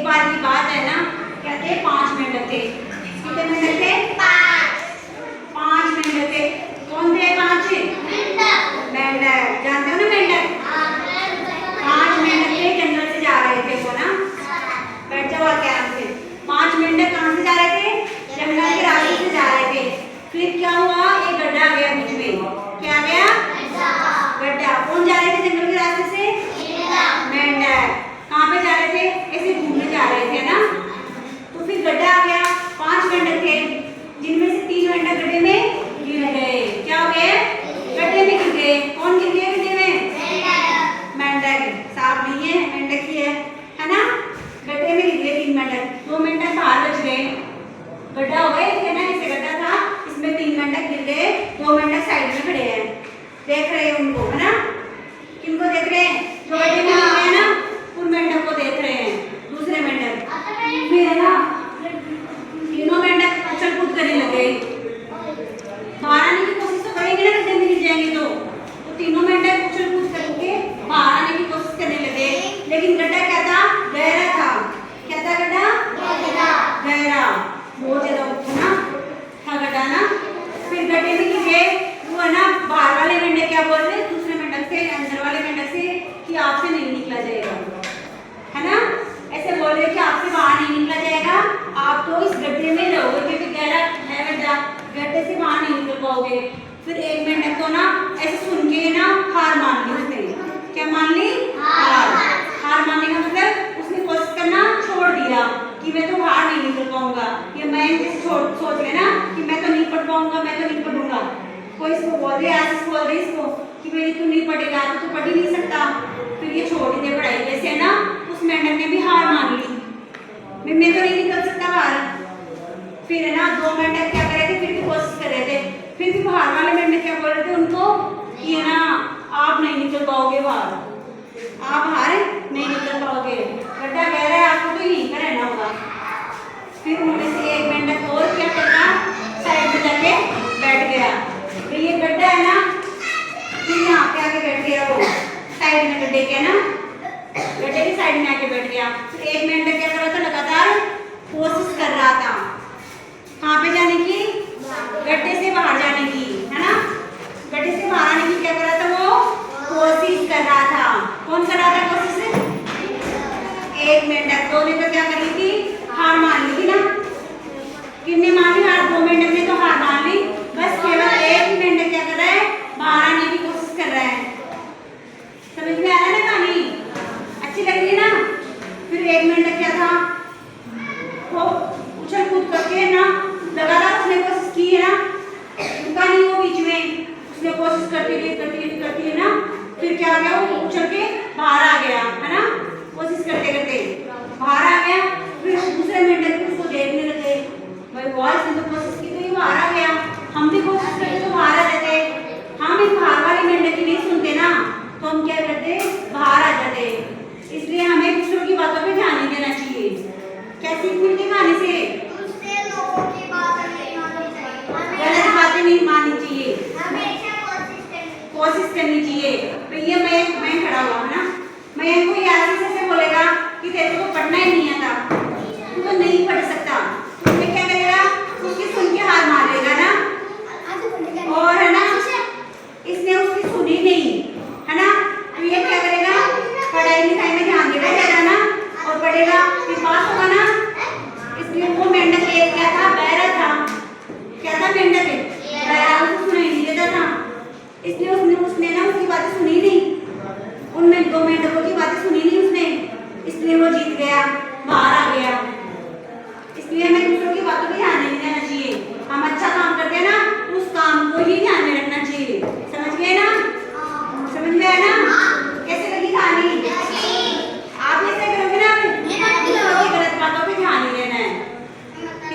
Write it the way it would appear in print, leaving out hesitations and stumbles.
बार की बात है ना, कहते हैं 5 मेंढक थे। कितने मेंढक थे? 5 मेंढक थे। कौन थे 5? मेंढक। जानते हो ना मेंढक? 5 मेंढक थे, जंगल से जा रहे थे वो ना। बैठ जाओ आके आराम से। 5 मेंढक कहाँ से जा रहे थे? जंगल के रास्ते से जा रहे थे। फिर क्या हुआ? एक गड्ढा आ गया बीच में। क्या आ गया? गड्ढा। कौन जा रहे थे जंगल के रास्ते से? मेंढक। कहाँ पे जा रहे थे? ऐसे घूमने जा रहे थे ना। तो फिर गड्ढा आ गया। 5 मेंढक थे, जिनमें से 3 मेंढक गड्ढे में गिर गए। क्या हो गए? गड्ढे में गिर गए। कौन गिर गए गड्ढे में? मेंढक। सांप नहीं है, मेंढक ही है ना। गड्ढे में गिर गए 3 मेंढक। 2 मेंढक बाहर बच गए। गड्ढा हो गया है ना, ऐसे गड्ढा था, इसमें 3 मेंढक गिर गए। 2 मेंढक साइड में खड़े हैं, देख रहे हैं उनको, है ना। किनको देख रहे हैं? जो गड्ढे में गिर गए ना, उन मेंढक को देख रहे हैं दूसरे मेंढक। फिर है ना, तीनों मेंढक उछल कूद करने लगे। बाहर आने की कोशिश तो करेंगे ना, गड्ढे में गिर जाएंगे तो तीनों मेंढक उछल कूद करके बाहर आने की कोशिश करने लगे। लेकिन गड्ढा क्या था? गहरा था। क्या था गड्ढा? गहरा। बहुत ज्यादा ना था गड्ढा ना। फिर गड्ढे में गिर गए। वो है ना, बाहर वाले मेंढक क्या बोल रहे दूसरे मेंढक से, अंदर वाले मेंढक से, कि आपसे नहीं निकला जाएगा, है ना। ऐसे बोल रहे कि आपसे बाहर नहीं निकला जाएगा, आप तो इस गड्ढे में रहोगे, क्योंकि गहरा है गड्ढा, गड्ढे से बाहर नहीं निकल पाओगे। फिर एक मेंढक तो ना ऐसे सुन के ना हार मान ली उसने। क्या मान ली? हार मानने का मतलब उसने कोशिश करना छोड़ दिया कि मैं तो बाहर नहीं निकल पाऊंगा। ये मैं सोच लेना कि मैं तो नहीं पढ़ पाऊंगा, मैं तो नहीं पढ़ूंगा। कोई इसको बोल रही है, आशीष बोल रही इसको कि मेरी तू नहीं पढ़ेगा, तो पढ़ ही नहीं सकता। फिर ये छोड़ ही दे पढ़ाई। जैसे है ना, उस मेंढक ने भी हार मान ली, मैं तो नहीं निकल सकता बाहर। फिर है ना, 2 मेंढक क्या कर रहे थे? फिर भी कोशिश कर रहे थे। फिर भी बाहर वाले मेंढक क्या बोल रहे थे उनको कि है ना, आप नहीं निकल पाओगे बाहर, आप बाहर नहीं निकल पाओगे, गड्ढा गहरा है, आपको तो यहीं पर रहना होगा। फिर उनमें से एक मेंढक और क्या करना, साइड में जाके बैठ गया। तो ये गड्ढा है ना, फिर यहाँ पे आके बैठ गया वो साइड में, गड्ढे के ना, गड्ढे की साइड में आके बैठ गया। तो एक मेंढक क्या कर रहा था? लगातार कोशिश कर रहा था कहाँ पे जाने की? गड्ढे से बाहर जाने की, है ना। गड्ढे से बाहर आने की क्या कर रहा था? वो कोशिश कर रहा था। कौन कर रहा था कोशिश? एक मेंढक। 2 ने तो क्या कर ली थी? हार मान ली थी ना। किसने मान ली हार? 2 मेंढक ने तो हार मान ली। बस केवल एक मेंढक क्या कर रहा है? बाहर आने की कोशिश कर रहा है। समझ में आ रहा है ना कहानी? अच्छी लग रही है ना। फिर एक मेंढक क्या था, वो उछल कूद करके ना लगातार उसने कोशिश की है ना, रुका नहीं वो बीच में, उसने कोशिश करती रही ना। फिर क्या आ गया? वो उछल के बाहर आ गया, है ना। कोशिश करते करते बाहर आ गया। फिर दूसरे मेंढक भी उसको देखने लगे, भाई वाह, इसने तो कोशिश की तो ये बाहर आ गया, हम भी कोशिश करते तो बाहर आ जाते। हम इस बाहर वाले मेंढक की नहीं सुनते ना, तो हम क्या करते? बाहर आ जाते। इसलिए हमें दूसरों की बातों पे ध्यान नहीं देना चाहिए। क्या सीख मिलती है कहानी से? गलत बातें नहीं माननी चाहिए, कोशिश करनी चाहिए। तो ये मैं खड़ा हुआ है ना, मैं इनको याद से बोलेगा कि तेरे को पढ़ना ही नहीं आता, तू तो नहीं पढ़ सकता, तो मैं क्या करेगा? उसकी सुन के हार मान लेगा ना। और है ना, इसने उसकी सुनी नहीं, है ना, तो ये क्या करेगा? पढ़ाई लिखाई में ध्यान देगा ज्यादा ना, और पढ़ेगा, फिर पास होगा ना। इसलिए वो मेंढक एक क्या था? बहरा था। क्या था मेंढक? बहरा। उसको सुनाई नहीं देता था, इसलिए उसने ना उसकी बातें सुनी नहीं, उनमें 2 मेंढकों की बातें सुनी नहीं उसने, इसलिए वो जीत गया।